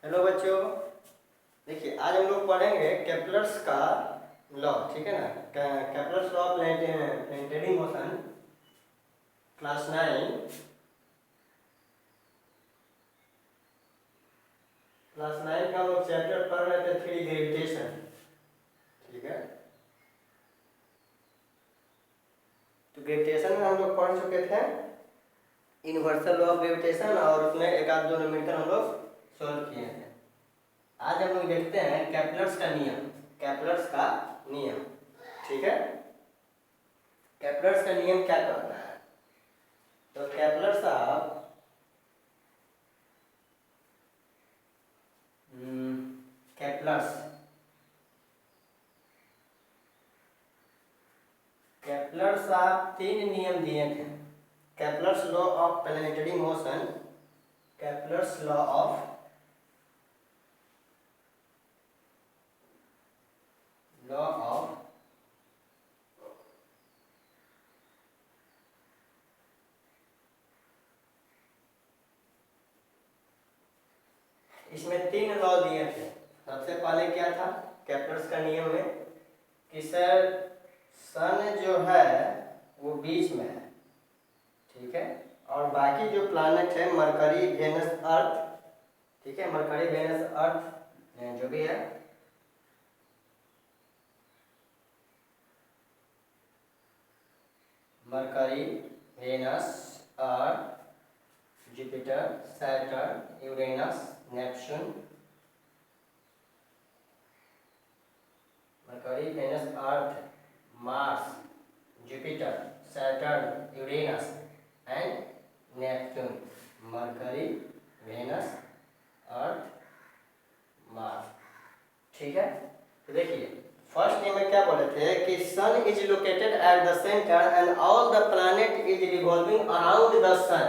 Hello बच्चों, देखिए आज हम लोग पढ़ेंगे केपलर्स का लॉ। ठीक है ना। Kepler's law planetary motion, class 9 का हम लोग चैप्टर पढ़ रहे थे, 3 ग्रेविटेशन। ठीक है, तो ग्रेविटेशन में हम लोग पढ़ चुके थे यूनिवर्सल लॉ ऑफ ग्रेविटेशन, और उसमें एक आध दो मिलकर हम लोग सॉल्व किए हैं। आज हम लोग देखते हैं केपलर्स का नियम। केपलर्स का नियम, ठीक है। केपलर्स का नियम क्या कहता है? तो केपलर साहब केपलर साहब 3 नियम दिए थे। Kepler's law of planetary motion, Kepler's law of इसमें 3 लॉ दिए थे। सबसे पहले क्या था केपलर्स का नियम में कि सर सन जो है वो बीच में है, ठीक है, और बाकी जो प्लैनेट है मरकरी, वेनस, अर्थ, ठीक है, मरकरी, वेनस, अर्थ जो भी है, Mercury, Venus, Earth, Jupiter, Saturn, Uranus, Neptune, Mercury, Venus, Earth, Mars, Jupiter, Saturn, Uranus and Neptune. Mercury, Venus, Earth, Mars, ठीक है। तो देखिए फर्स्ट डे में क्या बोले थे कि sun is located at the centre and all the planet is revolving around the sun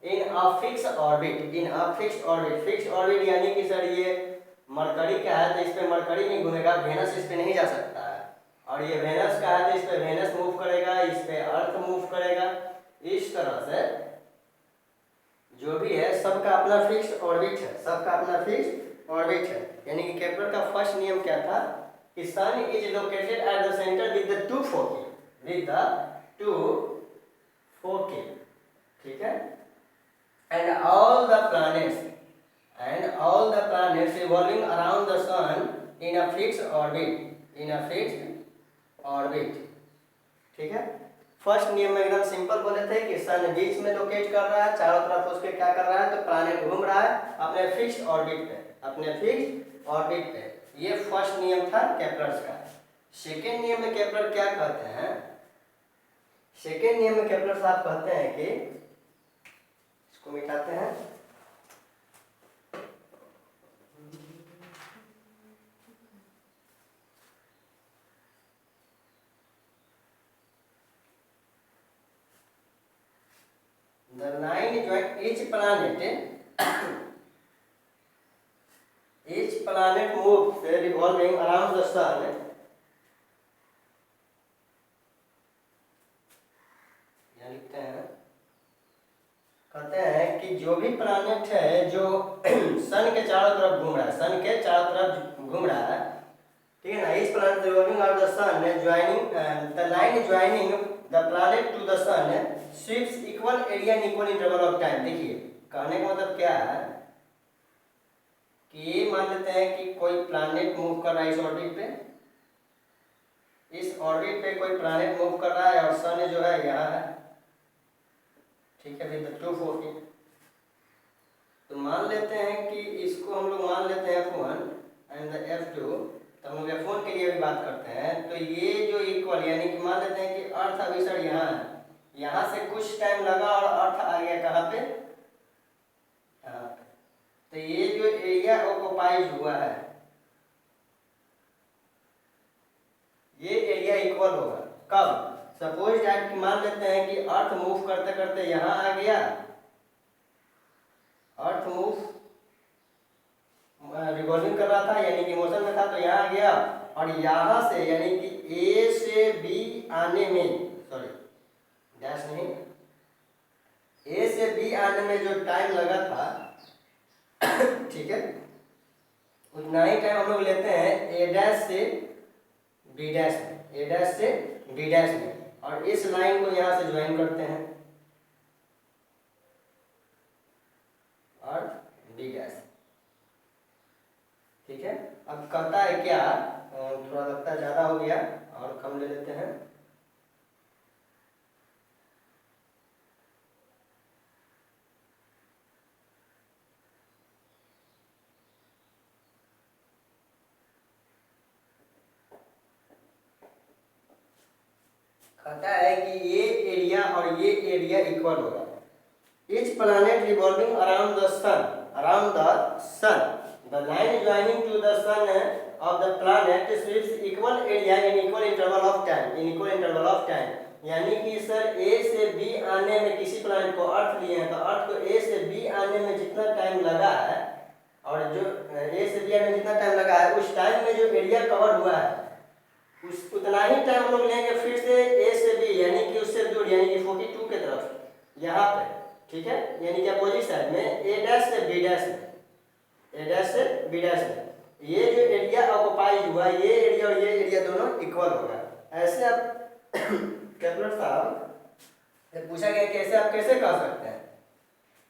in a fix orbit. In a fix orbit, fix orbit यानी कि सर ये मरकरी का है तो इस पे मरकरी नहीं घूमेगा, वेनस इस पे नहीं जा सकता है, और ये वेनस का है तो इस पे वेनस मूव करेगा, इस पे अर्थ मूव करेगा। इस तरह से जो भी है सबका अपना फिक्स ऑर्बिट है, सबका अपना फिक्स ऑर्बिट है। यानी कि केपलर का फर्स्ट नियम क्या था कि sun is located at the centre with the two foci, ठीक है, and all the planets revolving around the sun in a fixed orbit, ठीक है। फर्स्ट नियम में एकदम सिंपल बोले थे कि सन बीच में लोकेट कर रहा है, चारों तरफ उसके क्या कर रहा है, तो प्लैनेट घूम रहा है अपने फिक्स्ड ऑर्बिट पे। ये फर्स्ट नियम था केपलर्स का। सेकेंड नियम में केपलर क्या कहते हैं? सेकेंड नियम में केपलर साहब कहते हैं कि इसको मिटाते हैं, the line join each planet moves revolving around the sun, यहाँ लिखते हैं, कहते हैं कि जो भी प्लैनेट है जो सन के चारों तरफ घूम रहा है, सन के चारों तरफ घूम रहा है, ठीक है ना, इस planet revolving around the sun joining the line joining the planet to the sun sweeps equal area in equal interval of time. देखिए कहने का मतलब क्या है कि ये मान लेते हैं कि कोई प्लैनेट मूव कर रहा है इस ऑर्बिट पे, इस ऑर्बिट पे कोई प्लैनेट मूव कर रहा है और सन जो है यहाँ है, ठीक है, विद 240। तो मान लेते हैं कि इसको हम लोग मान लेते हैं F1 एंड द F2, तो हम लोग F1 के लिए भी बात करते हैं। तो ये जो इक्वल यानी कि मान लेते हैं कि अर्थ अभी सर यहाँ है, यहाँ से कुछ टाइम लगा और अर्थ आ गया कहाँ पे, यहाँ पे। तो ये जो एरिया ऑक्युपाइड हुआ है ये एरिया इक्वल होगा कब? सपोज दैट कि मान लेते हैं कि अर्थ मूव करते करते यहाँ आ गया, अर्थ मूव रिवॉल्विंग कर रहा था यानी कि मोशन में था, तो यहाँ आ गया, और यहाँ से यानी कि ए से बी आने में, सॉरी डैश नहीं, ए से बी आने में जो टाइम लगा था ठीक है, उतना ही टाइम हम लोग लेते हैं ए डैश से बी डैश में, ए डैश से बी डैश में, और इस लाइन को यहाँ से ज्वाइन करते हैं और बी डैश। ठीक है, अब कहता है क्या, थोड़ा लगता है ज़्यादा हो गया और कम ले लेते हैं। कहता है कि ये एरिया और ये एरिया इक्वल होगा। Each planet revolving around the sun, the line joining to the sun of the planet sweeps equal area in equal interval of time, यानी कि सर ए से बी आने में किसी प्लैनेट को अर्थ लिए हैं, तो अर्थ को ए से बी आने में जितना टाइम लगा है, और जो ए से बी आने में जितना टाइम लगा है उस टाइम में जो एरिया कवर हुआ है उस उतना ही टाइम हम लोग लेंगे फिर से ए से बी, यानी कि उससे दूर, यानी कि 42 के तरफ यहाँ पे। ठीक है, यानी कि अपोजिट साइड में ए डैश से बी डैश में, ए डैश से बी डैश में ये जो एरिया ऑक्युपाई हुआ, ये एरिया और ये एरिया दोनों इक्वल होगा। ऐसे आप केपलर साहब पूछा गया कैसे, आप कैसे कह सकते हैं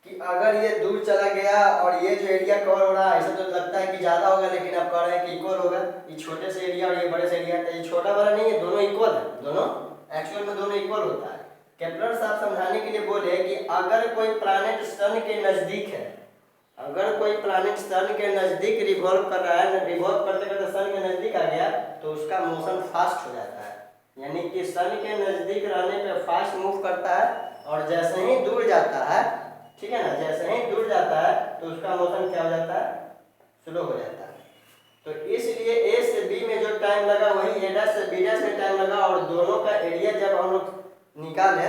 कि अगर ये दूर चला गया और ये जो एरिया कवर हो रहा है, ऐसा तो लगता है कि ज़्यादा होगा, लेकिन आप कह रहे हैं कि इक्वल होगा। ये छोटे से एरिया और ये बड़े से एरिया, ये छोटा बड़ा नहीं है, दोनों इक्वल है, दोनों एक्चुअल में दोनों इक्वल होता है। केपलर साहब समझाने के लिए बोले कि अगर कोई प्लैनेट सन के नज़दीक है, अगर कोई प्लैनेट सन के नज़दीक रिवॉल्व कर रहा है, रिवॉल्व करते करते सन के नज़दीक आ गया, तो उसका मोशन फास्ट हो जाता है, यानी कि सन के नज़दीक रहने पे फास्ट मूव करता है, और जैसे ही दूर जाता है, ठीक है ना, जैसे ही दूर जाता है तो उसका मोशन क्या हो जाता है, स्लो हो जाता है। तो इसलिए ए से बी में जो टाइम लगा वही ए डैश से बी डैश में टाइम लगा, और दोनों का एरिया जब हम लोग निकाले,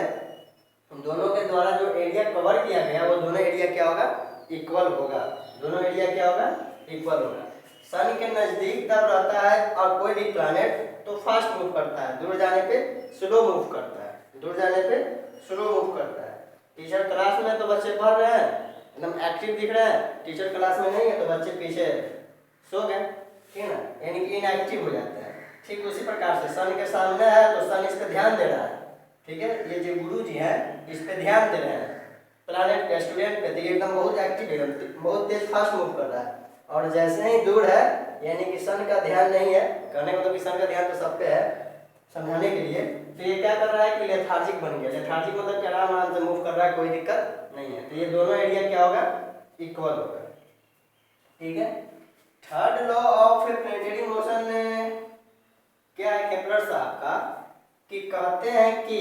दोनों के द्वारा जो एरिया कवर किया गया वो दोनों एरिया क्या होगा, इक्वल होगा, दोनों एरिया क्या होगा, इक्वल होगा। सन के नज़दीक तब रहता है और कोई भी प्लैनेट तो फास्ट मूव करता है, दूर जाने पे स्लो मूव करता है, दूर जाने पे स्लो मूव करता है। टीचर क्लास में तो बच्चे पढ़ रहे हैं, एकदम एक्टिव दिख रहे हैं, टीचर क्लास में नहीं है तो बच्चे पीछे सो गए, ठीक है ना, यानी कि इनएक्टिव हो जाते हैं। ठीक उसी प्रकार से सन के सामने है तो सन इस पर ध्यान दे रहा है, ठीक है, ये जो गुरु जी हैं इस पे ध्यान दे रहे हैं, प्लैनेट के स्टूडेंट पे, तो एकदम बहुत एक्टिव है, बहुत तेज फास्ट मूव कर रहा है। और जैसे ही दूर है, यानी कि सन का ध्यान नहीं है, कहने को तो कि सन का ध्यान तो सब पे है, समझाने के लिए, तो ये क्या कर रहा है कि लेथार्जिक बन गया। लेथार्जिक मतलब कि आराम आराम से मूव कर रहा है, कोई दिक्कत नहीं है। तो ये दोनों एरिया क्या होगा, इक्वल होगा। ठीक है, third law of planetary motion क्या है केपलर साहब का, कि कहते हैं कि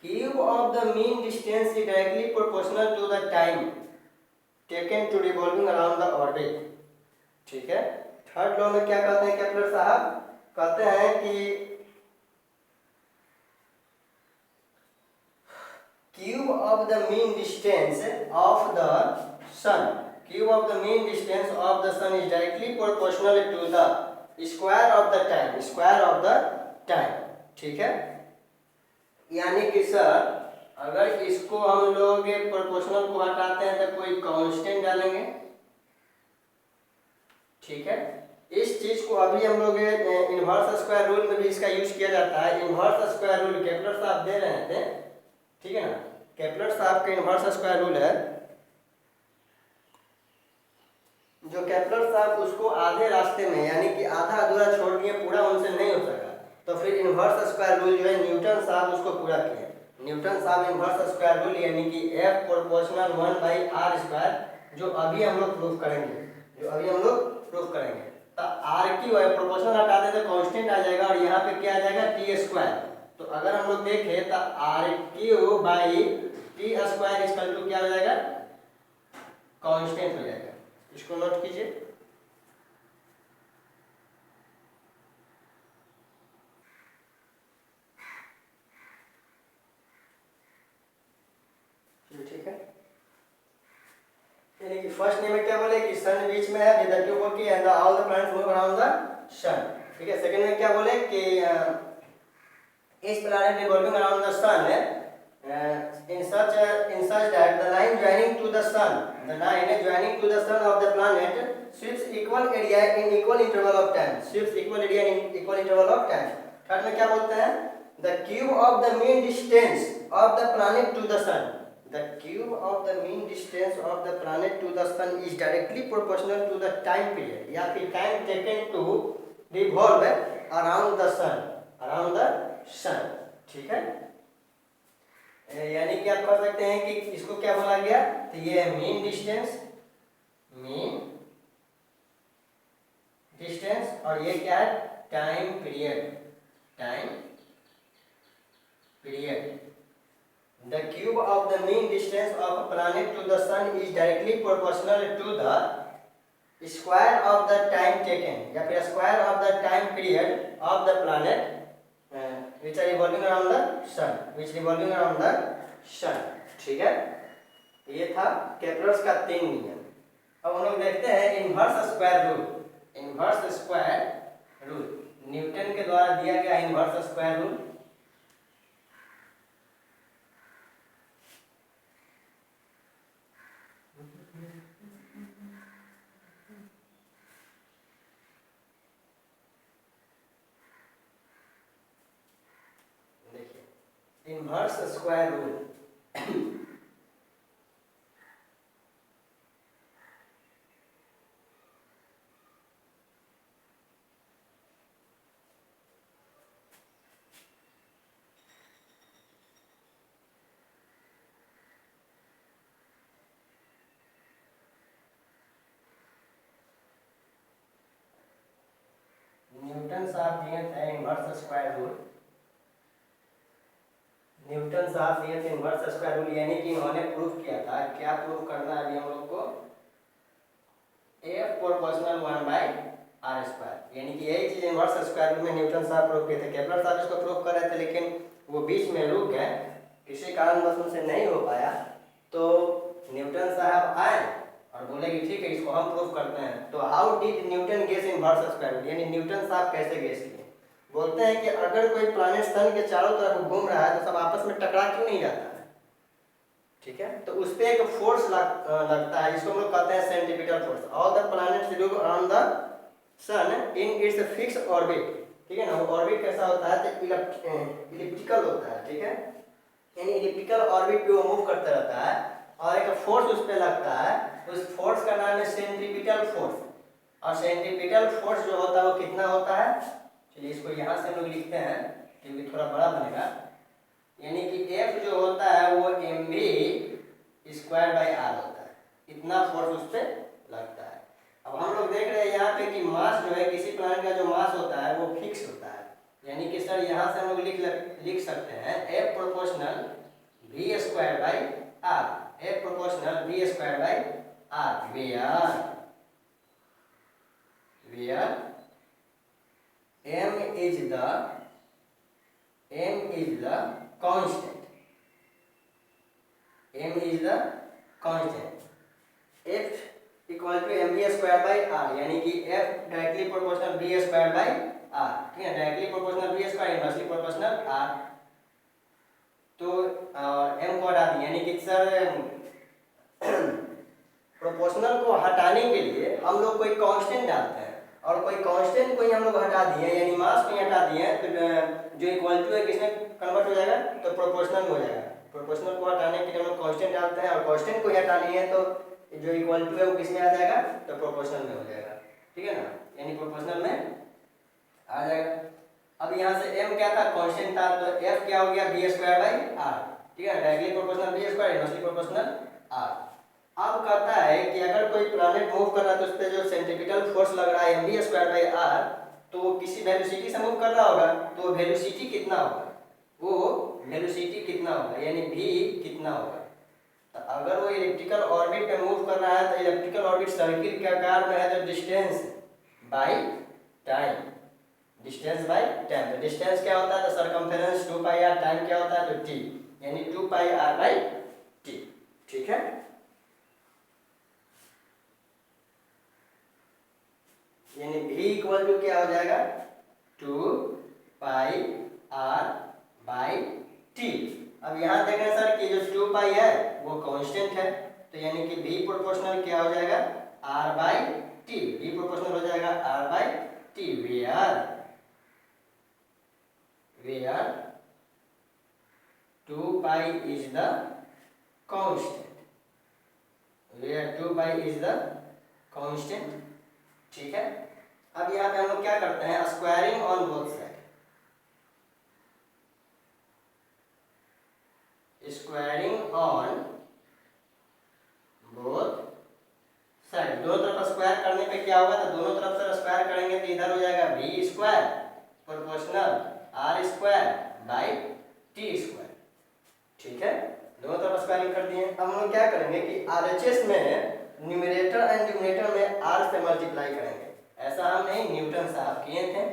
cube of the mean distance is directly proportional to the time taken to revolving around the orbit. ठीक है, थर्ड लॉ में क्या कहते हैं केपलर साहब, कहते हैं कि cube of the mean distance of the sun, cube of the mean distance of the sun is directly proportional to the square of the time, square of the time. ठीक है, यानी कि सर अगर इसको हम लोग प्रोपोर्शनल को हटाते हैं तो कोई कांस्टेंट डालेंगे। ठीक है, इस चीज को अभी हम लोग इनवर्स स्क्वायर रूल में भी इसका यूज किया जाता है। इनवर्स स्क्वायर रूल केपलर साहब दे रहे थे, ठीक है ना, केपलर साहब का इनवर्स स्क्वायर रूल है, जो केपलर साहब उसको आधे रास्ते में, यानी कि आधा अधूरा छोड़ दिए, पूरा उनसे नहीं हो सका, तो फिर इनवर्स स्क्वायर रूल जो है न्यूटन साहब उसको पूरा किए। न्यूटन साहब इनवर्स स्क्वायर रूल यानी कि F प्रोपोर्शनल 1/r², जो अभी हम लोग प्रूफ करेंगे, जो अभी हम लोग प्रूफ करेंगे, तो आर क्यू है, प्रोपोर्शनल हटा दे तो कांस्टेंट आ जाएगा, और यहाँ पे क्या आ जाएगा, t²। तो अगर हम लोग देखें तो r³/t² क्या हो जाएगा, कांस्टेंट हो जाएगा। इसको नोट कीजिए। ठीक है, यानी कि फर्स्ट नेम में क्या बोले कि सन बीच में है, विद द ट्यूब की and all the planets move around the sun. ठीक है, सेकंड में क्या बोले कि इस planet revolving around the sun in such that the line joining to the sun, the line joining to the sun of the planet sweeps equal area in equal interval of time, sweeps equal area in equal interval of time. Third में क्या बोलते हैं? The cube of the mean distance of the planet to the sun, the cube of the mean distance of the planet to the sun is directly proportional to the time period, या फिर time taken to revolve around the sun, around the sun. ठीक है, यानी कि आप कह सकते हैं कि इसको क्या बोला गया, तो ये है मीन डिस्टेंस, मीन डिस्टेंस, और ये क्या है? Time period, time period. The cube of the mean distance of a planet to the sun is directly proportional to the square of the time taken, या फिर square of the time period of the planet which are revolving around the sun, which revolving around the sun. ठीक है, ये था Kepler's का 3 नियम. अब हम लोग देखते हैं inverse square rule. Inverse square rule Newton के द्वारा दिया गया inverse square rule. Inverse square rule Newton साहब दिए थे इनवर्स स्क्वायर रूल. न्यूटन साहब दिए थे इनवर्स स्क्वायर रूल, यानी कि इन्होंने प्रूफ किया था. क्या प्रूफ करना है अभी हम लोग को? F प्रोपोर्शनल 1/r स्क्वायर, यानी कि यही चीज इनवर्स स्क्वायर रूल में न्यूटन साहब प्रूफ किए थे. केपलर साहब इसको प्रूफ कर रहे थे, लेकिन वो बीच में रुक गए, किसी कारणवश उनसे नहीं हो पाया. तो न्यूटन साहब आए और बोले कि ठीक है, इसको हम प्रूफ करते हैं. तो how did Newton guess inverse square rule, यानी न्यूटन साहब कैसे गेस किए? बोलते हैं कि अगर कोई प्लैनेट सन के चारों तरफ घूम रहा है तो सब आपस में टकरा क्यों नहीं जाता है? ठीक है, तो उस पर एक फोर्स लगता है, जिसको हम लोग कहते हैं centripetal force. All the planets revolve around the sun in its fixed orbit. ठीक है ना, वो ऑर्बिट कैसा होता है? तो इलिप्टिकल होता है. ठीक है, यानी इलिप्टिकल ऑर्बिट पे वो मूव करता रहता है और एक फोर्स उस पर लगता है. उस फोर्स का नाम है सेंट्रीपिटल फोर्स. और सेंट्रीपिटल फोर्स जो होता है वो कितना होता है? चलिए इसको यहाँ से हम लोग लिखते हैं क्योंकि थोड़ा बड़ा बनेगा. यानी कि F जो होता है वो mv स्क्वायर बाई आर होता है. इतना फोर्स उस पर लगता है. अब हम लोग देख रहे हैं यहाँ पे कि मास जो है, किसी प्लैनेट का जो मास होता है वो फिक्स होता है. यानी कि सर यहाँ से हम लोग लिख सकते हैं F proportional v square by r. F proportional v square by r, where m is the constant. m is the constant. F equal to mv square by r, यानी कि F directly proportional v square by r. ठीक है, directly proportional v square, inversely proportional r. तो m को हटा दिए, यानी कि सर प्रोपोर्शनल को हटाने के लिए हम लोग कोई कांस्टेंट डालते हैं, और कोई कांस्टेंट को ही हम लोग हटा दिए, यानी मास को ही हटा दिए, तो जो इक्वल टू है किसमें कन्वर्ट हो जाएगा? तो प्रोपोर्शनल में हो जाएगा. प्रोपोर्शनल को हटाने के लिए हम लोग कांस्टेंट डालते हैं, और कांस्टेंट को ही हटानी है तो जो इक्वल टू है वो किसमें आ जाएगा? तो प्रोपोर्शनल में हो जाएगा. ठीक है ना, यानी प्रोपोर्शनल में आ जाएगा. अब यहाँ से m क्या था? कांस्टेंट था, तो f क्या हो गया? v square by r. ठीक है, directly proportional v square, inversely proportional r. अब कहता है कि अगर कोई प्लैनेट मूव कर रहा है तो उस पर जो सेंट्रीपिटल फोर्स लग रहा है mv स्क्वायर बाई आर, तो वो किसी वेलोसिटी से मूव कर रहा होगा. तो वेलोसिटी कितना होगा? वो वेलोसिटी कितना होगा, यानी v कितना होगा? तो अगर वो इलिप्टिकल ऑर्बिट पे मूव कर रहा है तो इलिप्टिकल ऑर्बिट सर्किल के आकार में है, तो distance by time, distance by time. तो डिस्टेंस क्या होता है? तो सरकमफेरेंस 2 पाई आर. टाइम क्या होता है? तो t, यानी 2 पाई आर बाई t. ठीक है, यानी v इक्वल टू क्या हो जाएगा? 2 पाई आर बाई टी. अब यहाँ देख रहे हैं सर कि जो 2 पाई है वो कांस्टेंट है, तो यानी कि v प्रोपोर्शनल क्या हो जाएगा r by T, v proportional हो जाएगा r by T, where 2 pi is the constant, where 2 pi is the constant. ठीक है, अब यहाँ पे हम लोग क्या करते हैं, squaring on both side, squaring on both side, दोनों तरफ स्क्वायर करने पे क्या होगा, तो दोनों तरफ से स्क्वायर करेंगे तो इधर हो जाएगा v square proportional r square by T square. ठीक है, दोनों तरफ स्क्वायरिंग कर दिए। अब हम लोग क्या करेंगे कि RHS में न्यूमरेटर एंड डिनोमिनेटर में r से मल्टीप्लाई करेंगे। ऐसा हम नहीं, न्यूटन साहब किए थे,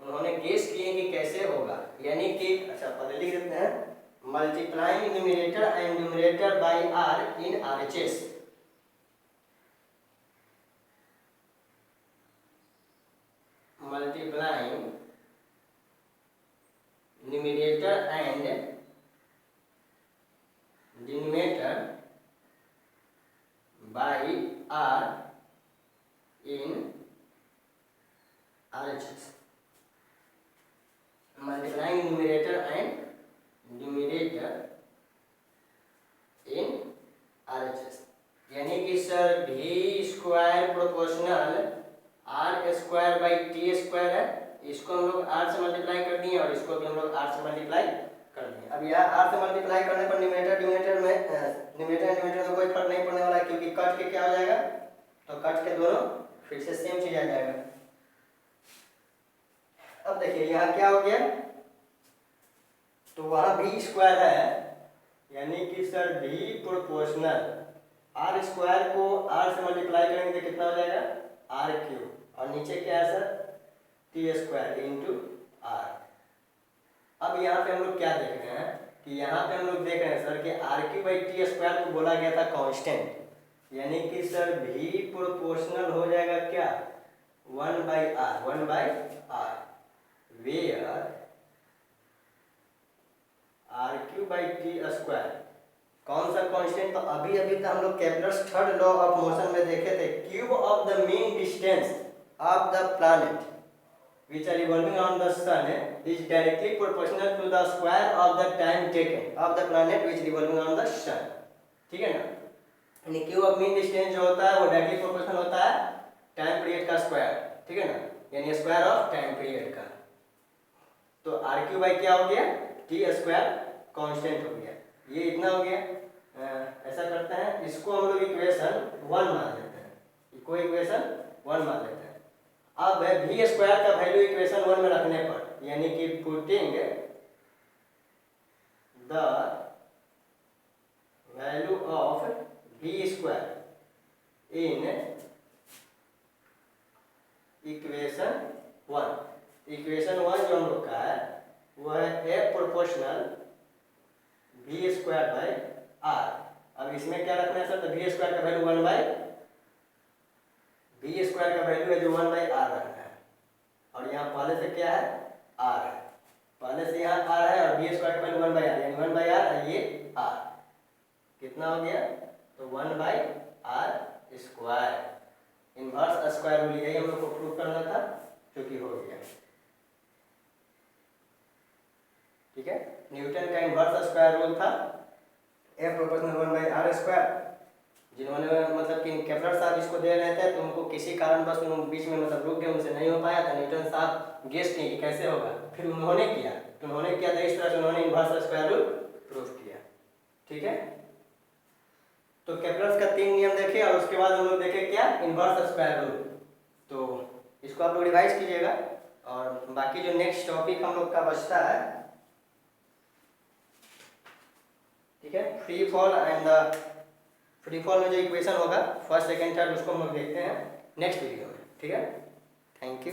उन्होंने गेस किए कि कैसे होगा, यानी कि अच्छा पहले लिख देते हैं, multiplying numerator and denominator by r in RHS, multiplying numerator and denominator by r in RHS, multiplying numerator and denominator in RHS, यानी कि sir v square proportional r square by T square है, इसको हम लोग r से multiply कर दिए और इसको भी हम लोग r से मल्टीप्लाई कर दिए। अब यहाँ r से मल्टीप्लाई करने पर न्यूमरेटर डिनोमिनेटर में कोई फर्क नहीं पड़ने वाला है, क्योंकि कट के क्या हो जाएगा, तो कट के दोनों फिर से सेम चीज आ जाएगा। अब देखिए यहाँ क्या हो गया, तो वहाँ v स्क्वायर है, यानी कि sir v proportional r square को r से मल्टीप्लाई करेंगे तो कितना हो जाएगा r क्यूब, और नीचे क्या है sir T square into r। अब यहाँ पे हम लोग क्या देख रहे हैं कि यहाँ पे हम लोग देख रहे हैं सर कि r cube by T square को बोला गया था कांस्टेंट, यानी कि सर v प्रोपोर्शनल हो जाएगा क्या 1 by r, where r cube by T square कौन सा कांस्टेंट, तो अभी तो हम लोग Kepler's third law of motion में देखे थे, cube of the mean distance of the planet which are revolving around the sun is directly proportional to the square of the time taken of the planet which revolving around the sun। ठीक है ना, यानी cube of mean distance जो होता है वो directly proportional होता है टाइम पीरियड का स्क्वायर। ठीक है ना, यानी स्क्वायर ऑफ टाइम पीरियड का। तो आर क्यू बाई क्या हो गया टी स्क्वायर कांस्टेंट हो गया, ये इतना हो गया। ऐसा करते हैं, इसको हम लोग इक्वेशन 1 मान लेते हैं, इसको इक्वेशन 1 मान लेते हैं। अब v स्क्वायर का वैल्यू इक्वेशन 1 में रखने पर, यानी कि putting the value of v square in equation 1, equation 1 जो हम लोग का है वो है a proportional v square by r। अब इसमें क्या रखना है सर, तो v स्क्वायर का वैल्यू 1 बाई v स्क्वायर का वैल्यू है जो 1 बाई r रखना है, और यहाँ पहले से क्या है r है, पहले से यहाँ r है और v स्क्वायर का वैल्यू 1 बाई r, यानी 1 बाई r और ये r कितना हो गया, तो 1 by r square, inverse square rule यही हम लोग को प्रूव करना था, जो कि हो गया। ठीक है, न्यूटन का इनवर्स स्क्वायर रूल था a proportional 1 by r square. जिन्होंने मतलब कि केपलर साहब इसको दे रहे थे तो उनको किसी कारणवश उन बीच में मतलब रुक गए, उनसे नहीं हो पाया था। न्यूटन साहब गेस किए कि कैसे होगा, फिर उन्होंने किया था इस तरह से उन्होंने इनवर्स स्क्वायर रूल प्रूव किया। ठीक है, तो केपलर का 3 नियम देखे और उसके बाद हम लोग देखे क्या इनवर्स स्क्वायर रूल, तो इसको आप लोग रिवाइज कीजिएगा। और बाकी जो नेक्स्ट टॉपिक हम लोग का बचता है, ठीक है, free fall and the free fall में जो इक्वेशन होगा फर्स्ट सेकंड थर्ड उसको हम लोग देखते हैं नेक्स्ट वीडियो में। ठीक है, थैंक यू।